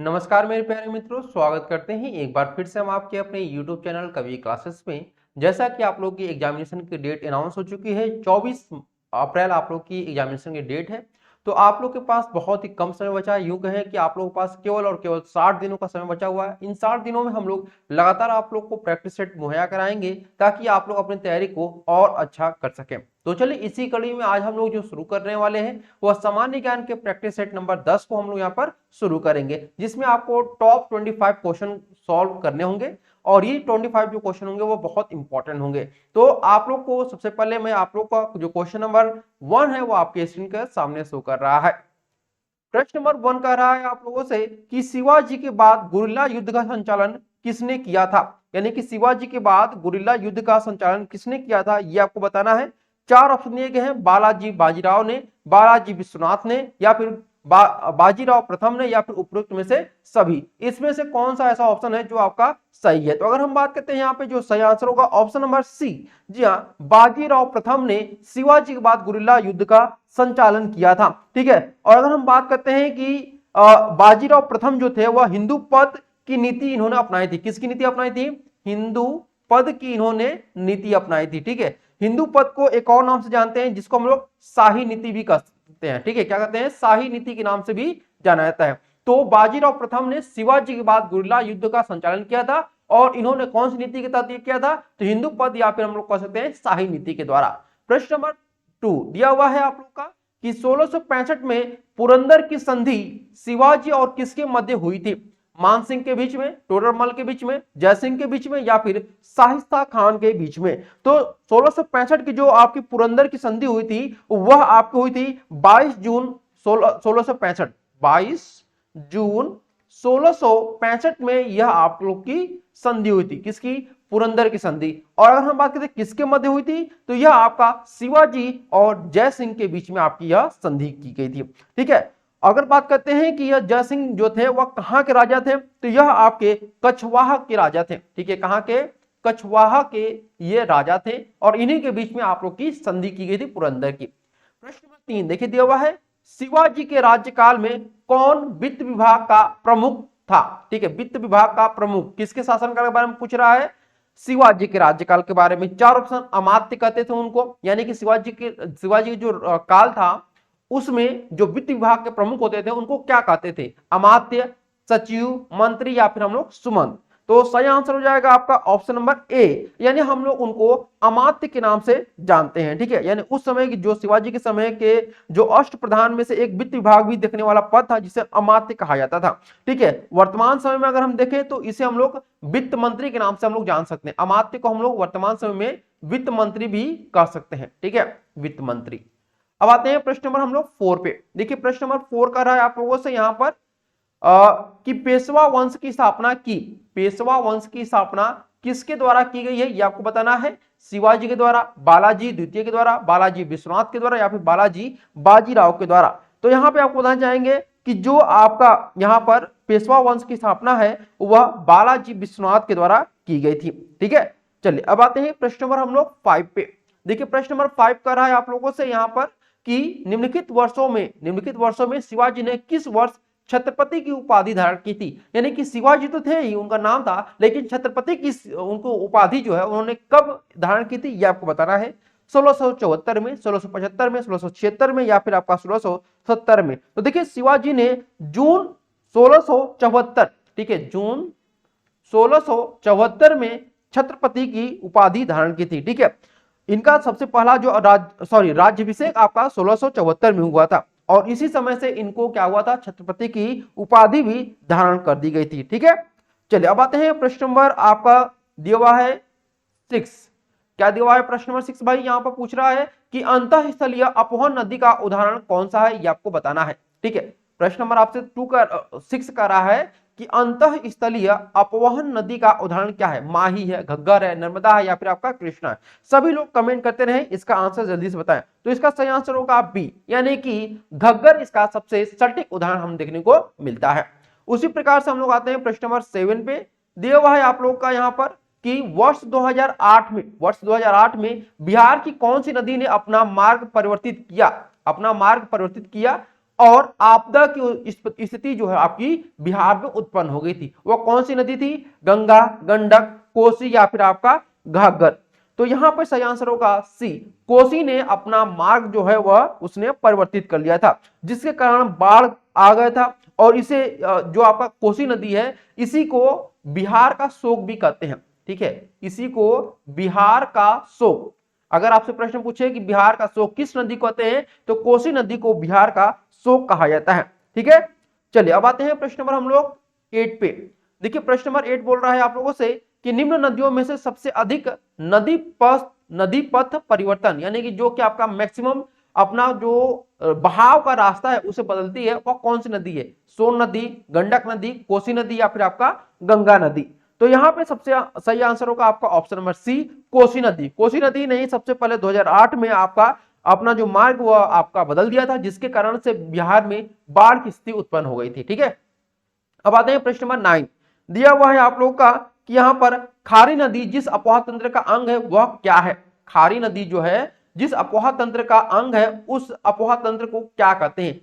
नमस्कार मेरे प्यारे मित्रों, स्वागत करते हैं एक बार फिर से हम आपके अपने YouTube चैनल कवि क्लासेस में। जैसा कि आप लोग की एग्जामिनेशन की डेट अनाउंस हो चुकी है, 24 अप्रैल आप लोग की एग्जामिनेशन की डेट है। तो आप लोग के पास बहुत ही कम समय बचा है, यूं कहें कि आप लोगों के पास केवल और केवल 60 दिनों का समय बचा हुआ है। इन 60 दिनों में हम लोग लगातार आप लोग को प्रैक्टिस सेट मुहैया कराएंगे ताकि आप लोग अपनी तैयारी को और अच्छा कर सकें। तो चलिए इसी कड़ी में आज हम लोग जो शुरू करने वाले हैं वह सामान्य ज्ञान के प्रैक्टिस सेट नंबर 10 को हम लोग यहाँ पर शुरू करेंगे, जिसमें आपको टॉप 25 क्वेश्चन सॉल्व करने होंगे और ये 25 जो क्वेश्चन होंगे वो बहुत इंपॉर्टेंट होंगे। तो आप लोग को सबसे पहले मैं आप लोग का जो क्वेश्चन नंबर 1 है वो आपके स्क्रीन के सामने शो कर रहा है। प्रश्न नंबर 1 कह रहा है आप लोगों से कि शिवाजी के बाद गुरिल्ला युद्ध का संचालन किसने किया था। यानी कि शिवाजी के बाद गुरिल्ला युद्ध का संचालन किसने किया था ये आपको बताना है। 4 ऑप्शन दिए गए हैं, बालाजी बाजीराव ने, बालाजी विश्वनाथ ने, या फिर बाजीराव प्रथम ने, या फिर उपरोक्त में से सभी। इसमें से कौन सा ऐसा ऑप्शन है जो आपका सही है। तो अगर हम बात करते हैं यहाँ पे जो सही आंसर होगा ऑप्शन नंबर सी। जी हाँ, बाजीराव प्रथम ने शिवाजी के बाद गुरिल्ला युद्ध का संचालन किया था। ठीक है, और अगर हम बात करते हैं कि बाजीराव प्रथम जो थे वह हिंदू पद की नीति इन्होंने अपनाई थी। किसकी नीति अपनाई थी? हिंदू पद की इन्होंने नीति अपनाई थी। ठीक है, हिंदू पद को एक और नाम से जानते हैं जिसको हम लोग शाही नीति भी कहते हैं। ठीक है, क्या कहते हैं? शाही नीति के नाम से भी जाना जाता है। तो बाजीराव प्रथम ने शिवाजी के बाद गुरिल्ला युद्ध का संचालन किया था और इन्होंने कौन सी नीति के तहत किया था? तो हिंदू पद या फिर हम लोग कह सकते हैं शाही नीति के द्वारा। प्रश्न नंबर 2 दिया हुआ है आप लोग का कि 1665 में पुरंदर की संधि शिवाजी और किसके मध्य हुई थी? मान सिंह के बीच में, टोडरमल के बीच में, जयसिंह के बीच में, या फिर शाहिस्ता खान के बीच में। तो 1665 की जो आपकी पुरंदर की संधि हुई थी वह आपकी हुई थी 22 जून 1665। 22 जून 1665 में यह आप लोग की संधि हुई थी। किसकी? पुरंदर की संधि। और अगर हम बात करते किसके मध्य हुई थी तो यह आपका शिवाजी और जयसिंह के बीच में आपकी यह संधि की गई थी। ठीक है, अगर बात करते हैं कि यह जयसिंह जो थे वह कहां के राजा थे तो यह आपके कछवाहा के राजा थे। ठीक है, कहां के? कछवाहा के ये राजा थे और इन्हीं के बीच में आप लोग की संधि की गई थी पुरंदर की। प्रश्न नंबर 3 देखिए दिया हुआ है, शिवाजी के राज्यकाल में कौन वित्त विभाग का प्रमुख था? ठीक है, वित्त विभाग का प्रमुख किसके शासनकाल के बारे में पूछ रहा है? शिवाजी के राज्यकाल के बारे में। 4 ऑप्शन अमात्य कहते थे उनको, यानी कि शिवाजी के जो काल था उसमें जो वित्त विभाग के प्रमुख होते थे उनको क्या कहते थे? अमात्य, सचिव, मंत्री, या फिर हम लोग सुमंत। तो सही आंसर हो जाएगा आपका ऑप्शन नंबर ए, यानी हम लोग उनको अमात्य के नाम से जानते हैं। ठीक है, यानी उस समय की जो शिवाजी के समय के जो अष्ट प्रधान में से एक वित्त विभाग भी देखने वाला पद था जिसे अमात्य कहा जाता था। ठीक है, वर्तमान समय में अगर हम देखें तो इसे हम लोग वित्त मंत्री के नाम से हम लोग जान सकते हैं। अमात्य को हम लोग वर्तमान समय में वित्त मंत्री भी कह सकते हैं। ठीक है, वित्त मंत्री। अब आते हैं प्रश्न नंबर हम लोग 4 पे। देखिए प्रश्न नंबर 4 कर रहा है आप लोगों से यहाँ पर कि पेशवा वंश की स्थापना की, पेशवा वंश की स्थापना किसके द्वारा की गई है ये आपको बताना है। शिवाजी के द्वारा, बालाजी द्वितीय के द्वारा, बालाजी विश्वनाथ के द्वारा, या फिर बालाजी बाजीराव के द्वारा। तो यहाँ पे आपको बताना चाहेंगे कि जो आपका यहाँ पर पेशवा वंश की स्थापना है वह बालाजी विश्वनाथ के द्वारा की गई थी। ठीक है, चलिए अब आते हैं प्रश्न नंबर हम लोग 5 पे। देखिए प्रश्न नंबर 5 कर रहा है आप लोगों से यहाँ पर कि निम्नलिखित वर्षों में शिवाजी ने किस वर्ष छत्रपति की उपाधि धारण की थी? यानी कि शिवाजी तो थे ही, उनका नाम था, लेकिन छत्रपति की उनको उपाधि जो है उन्होंने कब धारण की थी ये आपको बताना है। 1674 में, 1675 में, 1676 में, या फिर आपका 1670 में। तो देखिए शिवाजी ने जून 1674, ठीक है, जून 1674 में छत्रपति की उपाधि धारण की थी। ठीक है, इनका सबसे पहला जो राज्याभिषेक आपका 1674 में हुआ था और इसी समय से इनको क्या हुआ था? छत्रपति की उपाधि भी धारण कर दी गई थी। ठीक है, चलिए अब आते हैं प्रश्न नंबर आपका दिया हुआ है 6। क्या दिया हुआ है प्रश्न नंबर 6 भाई? यहां पर पूछ रहा है कि अंतःस्थलीय अपवहन नदी का उदाहरण कौन सा है ये आपको बताना है। ठीक है, प्रश्न नंबर आपसे 6 का रहा है कि अंतःस्थलीय अपवहन नदी का उदाहरण क्या है? माही है, घग्गर है, नर्मदा है, या फिर आपका कृष्णा है। सभी लोग कमेंट करते रहे, इसका आंसर जल्दी से बताएं। तो इसका सही आंसर होगा बी, यानी कि घग्गर इसका सबसे सटीक उदाहरण हम देखने को मिलता है। उसी प्रकार से हम लोग आते हैं प्रश्न नंबर 7 पे। दिया हुआ है आप लोग का यहाँ पर कि वर्ष 2008 में बिहार की कौन सी नदी ने अपना मार्ग परिवर्तित किया? और आपदा की स्थिति जो है आपकी बिहार में उत्पन्न हो गई थी। वह कौन सी नदी थी? गंगा, गंडक, कोसी या फिर आपका घाघर। तो यहां पर सही आंसर होगा सी। कोसी ने अपना मार्ग जो है वह उसने परिवर्तित कर लिया था, जिसके कारण बाढ़ आ गया था। और इसे जो आपका कोसी नदी है, इसी को बिहार का शोक भी कहते हैं। ठीक है, इसी को बिहार का शोक, अगर आपसे प्रश्न पूछे कि बिहार का शोक किस नदी को कहते हैं, तो कोसी नदी को बिहार का शोक कहा जाता है। ठीक है, चलिए अब आते हैं प्रश्न नंबर हम लोग 8 पे। देखिए प्रश्न नंबर 8 बोल रहा है आप लोगों से कि निम्न नदियों में से सबसे अधिक नदी पथ परिवर्तन, यानी कि जो कि आपका मैक्सिमम अपना जो बहाव का रास्ता है उसे बदलती है, वह कौन सी नदी है? सोन नदी, गंडक नदी, कोसी नदी या फिर आपका गंगा नदी। तो यहां पे सबसे सही आंसर होगा आपका ऑप्शन नंबर सी, कोसी नदी। कोसी नदी ने सबसे पहले 2008 में आपका अपना जो मार्ग वह आपका बदल दिया था, जिसके कारण से बिहार में बाढ़ की स्थिति उत्पन्न हो गई थी। ठीक है, अब आते हैं प्रश्न नंबर 9। दिया हुआ है आप लोगों का कि यहां पर खारी नदी जिस अपवाह तंत्र का अंग है वह क्या है? खारी नदी जो है जिस अपवाह तंत्र का अंग है उस अपवाह तंत्र को क्या कहते हैं?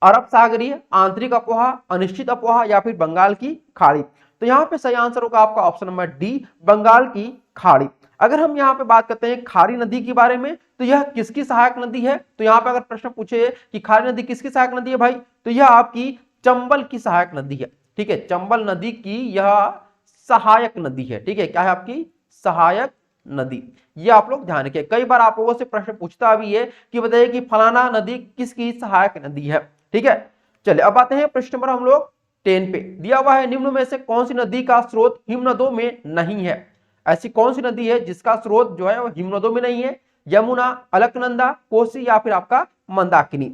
अरब सागरीय, आंतरिक अपवाह, अनिश्चित अपवाह या फिर बंगाल की खाड़ी। तो यहां पे सही आंसर होगा आपका ऑप्शन नंबर डी, बंगाल की खाड़ी। अगर हम यहाँ पे बात करते हैं खारी नदी के बारे में, तो यह किसकी सहायक नदी है? तो यहाँ पे अगर प्रश्न पूछे कि खारी नदी किसकी सहायक नदी है भाई, तो यह आपकी चंबल की सहायक नदी है। ठीक है, चंबल नदी की यह सहायक नदी है। ठीक है, क्या है आपकी? सहायक नदी। ये आप लोग ध्यान रखिए, कई बार आप लोगों से प्रश्न पूछता भी है कि बताइए कि फलाना नदी किसकी सहायक नदी है। ठीक है, चलिए अब आते हैं प्रश्न नंबर हम लोग 10 पे। दिया हुआ है निम्न में से कौन सी नदी का स्रोत हिमनदों में नहीं है? ऐसी कौन सी नदी है जिसका स्रोत जो है वो हिमनदों में नहीं है? यमुना, अलकनंदा, कोसी या फिर आपका मंदाकिनी।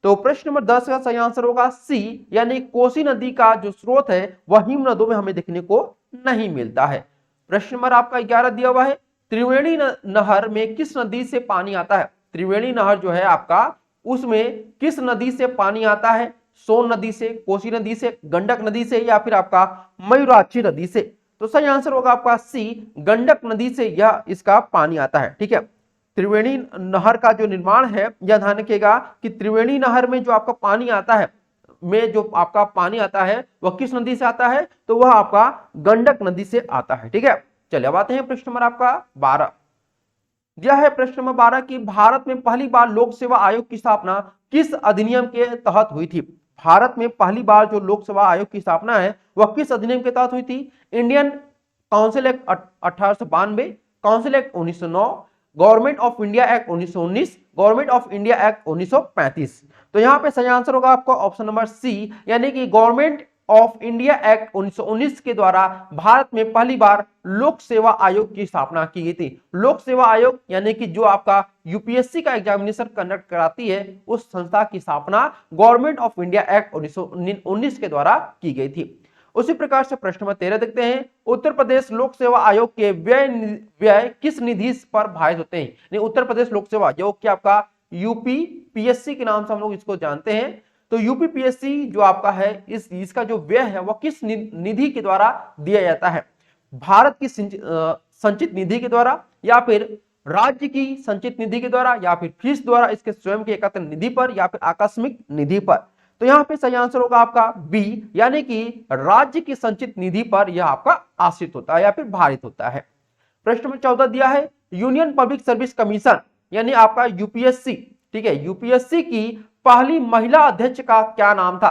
तो प्रश्न नंबर 10 का सही आंसर होगा सी, यानी कोसी नदी का जो स्रोत है वह हिमनदों में हमें देखने को नहीं मिलता है। प्रश्न नंबर आपका 11 दिया हुआ है, त्रिवेणी नहर में किस नदी से पानी आता है? त्रिवेणी नहर जो है आपका, उसमें किस नदी से पानी आता है? सोन नदी से, कोसी नदी से, गंडक नदी से या फिर आपका मयूराक्षी नदी से। तो सही आंसर होगा आपका सी, गंडक नदी से यह इसका पानी आता है। ठीक है, त्रिवेणी नहर का जो निर्माण है, यह ध्यान रखिएगा कि त्रिवेणी नहर में जो आपका पानी आता है, में जो आपका पानी आता है वह किस नदी से आता है? तो वह आपका गंडक नदी से आता है। ठीक है, चलिए अब आते हैं प्रश्न नंबर आपका 12। यह है प्रश्न नंबर 12 की भारत में पहली बार लोक सेवा आयोग की स्थापना किस अधिनियम के तहत हुई थी? भारत में पहली बार जो लोक सेवा आयोग की स्थापना है वह किस अधिनियम के तहत हुई थी? Indian council act 1892, council act 1909, government of India act 1919, government of India act 1935। तो यहां पे सही आंसर होगा आपका ऑप्शन नंबर सी, यानी कि गवर्नमेंट ऑफ इंडिया एक्ट 1919 के द्वारा भारत में पहली बार लोक सेवा आयोग की स्थापना की गई थी। लोक सेवा आयोग यानी कि जो आपका यूपीएससी का एग्जामिनेशन कंडक्ट कराती है, उस संस्था की स्थापना गवर्नमेंट ऑफ इंडिया एक्ट 1919 के द्वारा की गई थी। उसी प्रकार से प्रश्न नंबर 13 देखते हैं, उत्तर प्रदेश लोक सेवा आयोग के व्यय किस निधि पर भारित होते हैं? उत्तर प्रदेश लोक सेवा जो कि आपका यूपी पीएससी के नाम से हम लोग इसको जानते हैं। तो यूपीपीएससी जो आपका है, इसका जो व्यय है वह किस निधि के द्वारा दिया जाता है? भारत की संचित निधि के द्वारा, या फिर राज्य की संचित निधि के द्वारा, या फिर फीस द्वारा, इसके स्वयं के एकत्र निधि पर, या फिर आकस्मिक निधि पर। तो यहां पे सही आंसर होगा आपका बी, यानी कि राज्य की संचित निधि पर यह आपका आश्रित होता है या फिर भारित होता है। प्रश्न नंबर 14 दिया है, यूनियन पब्लिक सर्विस कमीशन यानी आपका यूपीएससी, ठीक है, यूपीएससी की पहली महिला अध्यक्ष का क्या नाम था?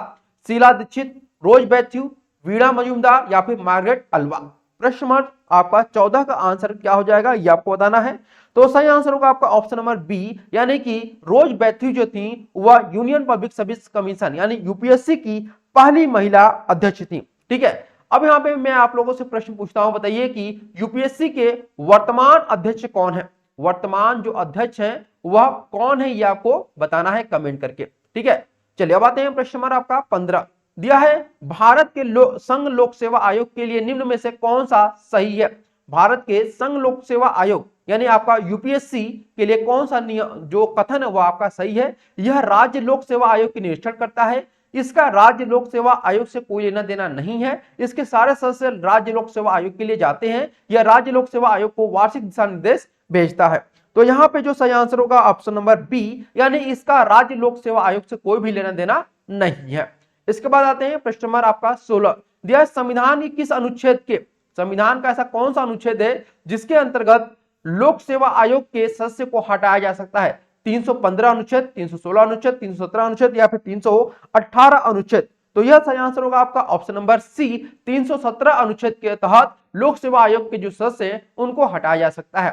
शीला दीक्षित, रोज मैथ्यू, वीणा मजूमदार या फिर मार्गरेट अल्वा। प्रश्न नंबर आपका 14 का आंसर क्या हो जाएगा, ये आपको बताना है। तो सही आंसर होगा आपका ऑप्शन नंबर बी, यानी कि रोज मैथ्यू जो थी वह यूनियन पब्लिक सर्विस कमीशन यानी यूपीएससी की पहली महिला अध्यक्ष थी। ठीक है, अब यहां पे मैं आप लोगों से प्रश्न पूछता हूं, बताइए कि यूपीएससी के वर्तमान अध्यक्ष कौन है? वर्तमान जो अध्यक्ष है वह कौन है, ये आपको बताना है कमेंट करके। ठीक है, चलिए अब आते हैं प्रश्न नंबर आपका 15 दिया है, भारत के संघ लोक सेवा आयोग के लिए निम्न में से कौन सा सही है? भारत के संघ लोक सेवा आयोग यानी आपका यूपीएससी के लिए कौन सा जो कथन है वह आपका सही है? यह राज्य लोक सेवा आयोग की निरीक्षण करता है, इसका राज्य लोक सेवा आयोग से कोई लेना देना नहीं है, इसके सारे सदस्य राज्य लोक सेवा आयोग के लिए जाते हैं, यह राज्य लोक सेवा आयोग को वार्षिक दिशा निर्देश भेजता है। तो यहाँ पे जो सही आंसर होगा ऑप्शन नंबर बी, यानी इसका राज्य लोक सेवा आयोग से कोई भी लेना देना नहीं है। इसके बाद आते हैं प्रश्न नंबर आपका 16, दिया संविधान की किस अनुच्छेद के, संविधान का ऐसा कौन सा अनुच्छेद है जिसके अंतर्गत लोक सेवा आयोग के सदस्य को हटाया जा सकता है? 315 अनुच्छेद, 316 अनुच्छेद, 317 अनुच्छेद या फिर 318 अनुच्छेद? तो यह सही आंसर होगा आपका ऑप्शन नंबर सी, 317 अनुच्छेद के तहत लोक सेवा आयोग के जो सदस्य हैं उनको हटाया जा सकता है।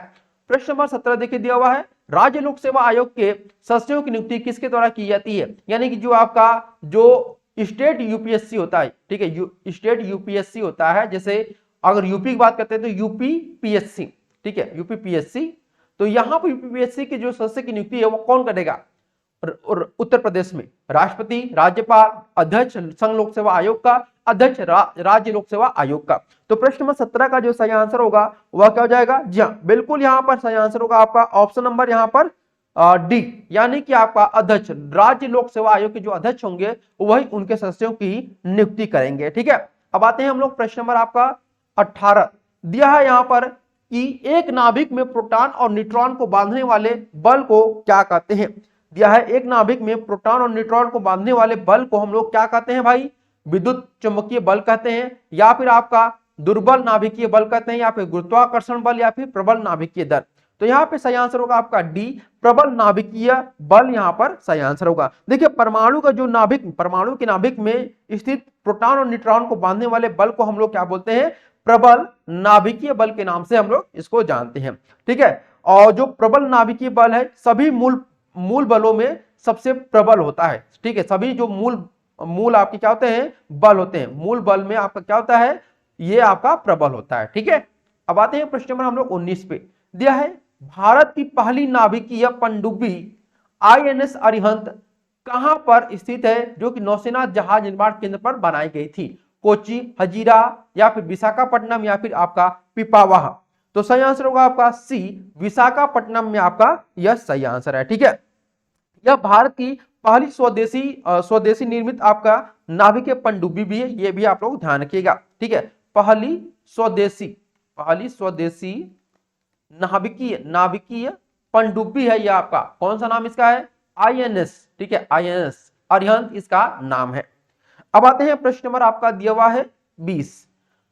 प्रश्न नंबर 17 देखिए दिया हुआ है, राज्य लोक सेवा आयोग के सदस्यों की नियुक्ति किसके द्वारा की जाती है? यानी कि जो आपका जो स्टेट यूपीएससी होता है, ठीक है, स्टेट यूपीएससी होता है, जैसे अगर यूपी की बात करते हैं तो यूपी पीएससी, ठीक है, यूपी पीएससी। तो यहां पर यूपी पीएससी की जो सदस्य की नियुक्ति है वो कौन करेगा? और उत्तर प्रदेश में राष्ट्रपति, राज्यपाल, अध्यक्ष संघ लोक सेवा आयोग का, अध्यक्ष राज्य लोक सेवा आयोग का। तो प्रश्न नंबर 17 का जो सही आंसर होगा वह क्या हो जाएगा? जी हाँ, बिल्कुल यहाँ पर सही आंसर होगा आपका ऑप्शन नंबर यहाँ पर डी, यानी कि आपका अध्यक्ष, राज्य लोक सेवा आयोग के जो अध्यक्ष होंगे वही उनके सदस्यों की नियुक्ति करेंगे। ठीक है, अब आते हैं हम लोग प्रश्न नंबर आपका 18, दिया है यहाँ पर कि एक नाभिक में प्रोटॉन और न्यूट्रॉन को बांधने वाले बल को क्या कहते हैं? दिया है एक नाभिक में प्रोटॉन और न्यूट्रॉन को बांधने वाले बल को हम लोग क्या कहते हैं भाई? विद्युत चुंबकीय बल कहते हैं, या फिर आपका दुर्बल नाभिकीय बल कहते हैं, या फिर गुरुत्वाकर्षण बल, या फिर प्रबल नाभिकीय दल। तो यहाँ पे सही आंसर होगा आपका डी, प्रबल नाभिकीय बल यहाँ पर सही आंसर होगा। देखिए परमाणु का जो नाभिक, परमाणु के नाभिक में स्थित प्रोटॉन और न्यूट्रॉन को बांधने वाले बल को हम लोग क्या बोलते हैं? प्रबल नाभिकीय बल के नाम से हम लोग इसको जानते हैं। ठीक है, और जो प्रबल नाभिकीय बल है सभी मूल बलों में सबसे प्रबल होता है। ठीक है, सभी जो मूल आपके क्या होते हैं? बल होते हैं, मूल बल में आपका क्या होता है? ये आपका प्रबल होता है। ठीक है, अब आते हैं प्रश्न नंबर हम लोग 19 पे। दिया है भारत की पहली नाभिकीय पनडुब्बी आईएनएस अरिहंत कहां पर स्थित है, जो कि नौसेना जहाज निर्माण केंद्र पर बनाई गई थी? कोच्चि, हजीरा, या फिर विशाखापट्टनम, या फिर आपका पिपावाह? तो सही आंसर होगा आपका सी, विशाखापट्टनम में आपका यह सही आंसर है। ठीक है, यह भारत की पहली स्वदेशी निर्मित आपका नाभिकीय पनडुब्बी भी है, ये भी आप लोग ध्यान रखिएगा। ठीक है, पहली स्वदेशी नाभिकीय पनडुब्बी है, यह आपका कौन सा नाम इसका है? आईएनएस। ठीक है, आईएनएस अरिहंत इसका नाम है। अब आते हैं प्रश्न नंबर आपका दिया हुआ है 20,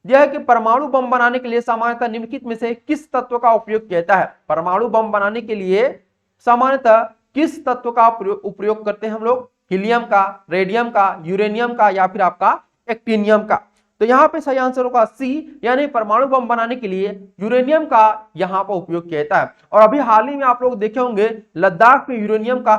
यह है कि परमाणु बम बनाने के लिए सामान्यतः निम्नलिखित में से किस तत्व का उपयोग किया जाता है? परमाणु बम बनाने के लिए सामान्यतः किस तत्व का उपयोग करते हैं हम लोग? हीलियम का, रेडियम का, यूरेनियम का, या फिर आपका एक्टिनियम का? तो यहाँ पे सही आंसर होगा सी, यानी परमाणु बम बनाने के लिए यूरेनियम का यहाँ पर उपयोग किया जाता है। और अभी हाल ही में आप लोग देखे होंगे लद्दाख में यूरेनियम का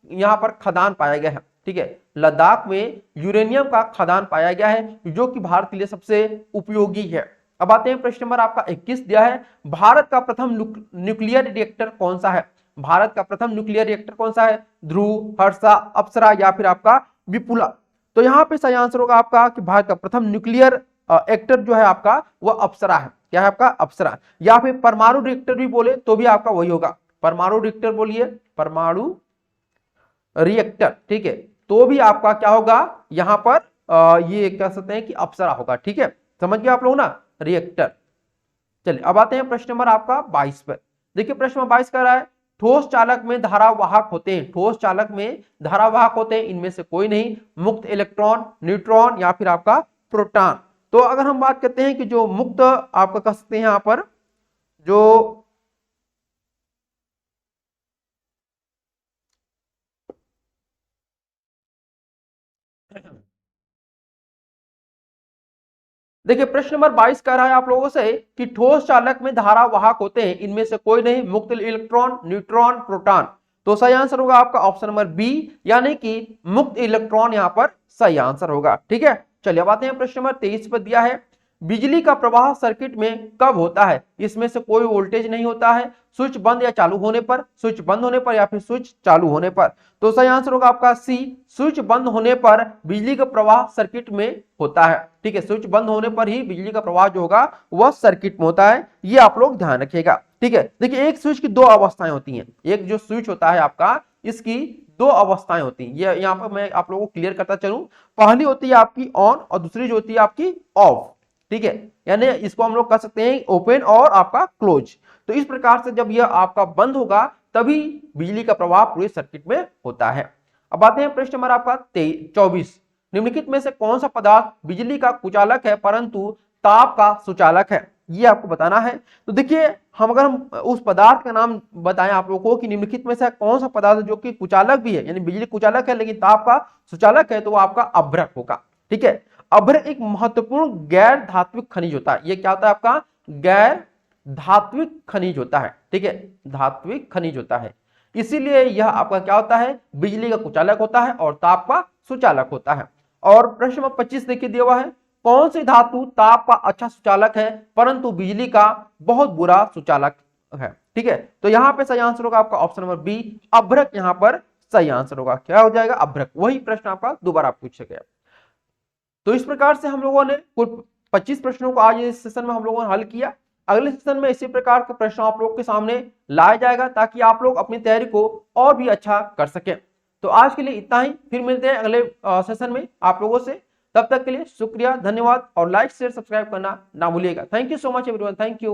यहाँ पर खदान पाया गया है। ठीक है, लद्दाख में यूरेनियम का खदान पाया गया है, जो कि भारत के लिए सबसे उपयोगी है। अब आते हैं प्रश्न नंबर आपका 21, दिया है भारत का प्रथम न्यूक्लियर रिएक्टर कौन सा है? भारत का प्रथम न्यूक्लियर रिएक्टर कौन सा है? ध्रुव, हर्षा, अप्सरा, या फिर आपका विपुला? तो यहाँ पे सही आंसर होगा आपका कि भारत का प्रथम न्यूक्लियर रिएक्टर जो है आपका वह अप्सरा है। क्या है आपका? अप्सरा। या फिर परमाणु रिएक्टर भी बोले तो भी आपका वही होगा, परमाणु रिएक्टर बोलिए, परमाणु रिएक्टर। ठीक है, तो भी आपका क्या होगा यहां पर ये कह सकते हैं कि अप्सरा होगा। ठीक है, समझ गए आप लोग ना, रिएक्टर। चलिए अब आते हैं प्रश्न नंबर आपका 22 पर। देखिए प्रश्न नंबर 22 कह रहा है ठोस चालक में धारावाहक होते हैं, ठोस चालक में धारावाहक होते हैं इनमें से कोई नहीं, मुक्त इलेक्ट्रॉन, न्यूट्रॉन, या फिर आपका प्रोटॉन? तो अगर हम बात करते हैं कि जो मुक्त आपका कह सकते हैं यहां पर जो देखिए प्रश्न नंबर 22 कह रहा है आप लोगों से कि ठोस चालक में धारावाहक होते हैं इनमें से कोई नहीं, मुक्त इलेक्ट्रॉन, न्यूट्रॉन, प्रोटॉन? तो सही आंसर होगा आपका ऑप्शन नंबर बी, यानी कि मुक्त इलेक्ट्रॉन यहां पर सही आंसर होगा। ठीक है, चलिए अब आते हैं प्रश्न नंबर 23 पर। दिया है बिजली का प्रवाह सर्किट में कब होता है? इसमें से कोई वोल्टेज नहीं होता है, स्विच बंद या चालू होने पर, स्विच बंद होने पर, या फिर स्विच चालू होने पर? तो सही आंसर होगा आपका सी, स्विच बंद होने पर बिजली का प्रवाह सर्किट में होता है। ठीक है, स्विच बंद होने पर ही बिजली का प्रवाह जो होगा वह सर्किट में होता है, ये आप लोग ध्यान रखिएगा। ठीक है, देखिए एक स्विच की दो अवस्थाएं होती हैं, एक जो स्विच होता है आपका इसकी दो अवस्थाएं होती हैं, ये यहाँ पर मैं आप लोगों को क्लियर करता चलूं। पहली होती है आपकी ऑन और दूसरी जो होती है आपकी ऑफ। ठीक है, यानी इसको हम लोग कह सकते हैं ओपन और आपका क्लोज। तो इस प्रकार से जब यह आपका बंद होगा तभी बिजली का प्रवाह पूरे सर्किट में होता है। अब आते हैं प्रश्न नंबर आपका 24। निम्नलिखित में से कौन सा पदार्थ बिजली का कुचालक है परंतु ताप का सुचालक है, ये आपको बताना है। तो देखिए अगर हम उस पदार्थ का नाम बताएं आप लोगों को कि निम्नलिखित में से कौन सा पदार्थ जो कि कुचालक भी है, यानी बिजली कुचालक है लेकिन ताप का सुचालक है, तो वो आपका अभ्रक होगा। ठीक है, अभ्रक एक महत्वपूर्ण गैर धात्विक खनिज होता है। ये क्या होता है आपका गैर धात्विक खनिज होता है। ठीक है, धात्विक खनिज होता है, इसीलिए यह आपका क्या होता है बिजली का कुचालक होता है और ताप का सुचालक होता है। और प्रश्न नंबर 25 देखिए दिया हुआ है, कौन सी धातु ताप का अच्छा सुचालक है परंतु बिजली का बहुत बुरा सुचालक है। ठीक है, तो यहां पे सही आंसर होगा आपका ऑप्शन नंबर बी, अभ्रक यहां पर सही आंसर होगा। क्या हो जाएगा अभ्रक, वही प्रश्न आपका दोबारा पूछा गया। तो इस प्रकार से हम लोगों ने कुल 25 प्रश्नों को आज इस सेशन में हम लोगों ने हल किया। अगले सेशन में इसी प्रकार के प्रश्न आप लोगों के सामने लाया जाएगा ताकि आप लोग अपनी तैयारी को और भी अच्छा कर सकें। तो आज के लिए इतना ही, फिर मिलते हैं अगले सेशन में आप लोगों से। तब तक के लिए शुक्रिया, धन्यवाद और लाइक शेयर सब्सक्राइब करना ना भूलिएगा। Thank you so much everyone, thank you.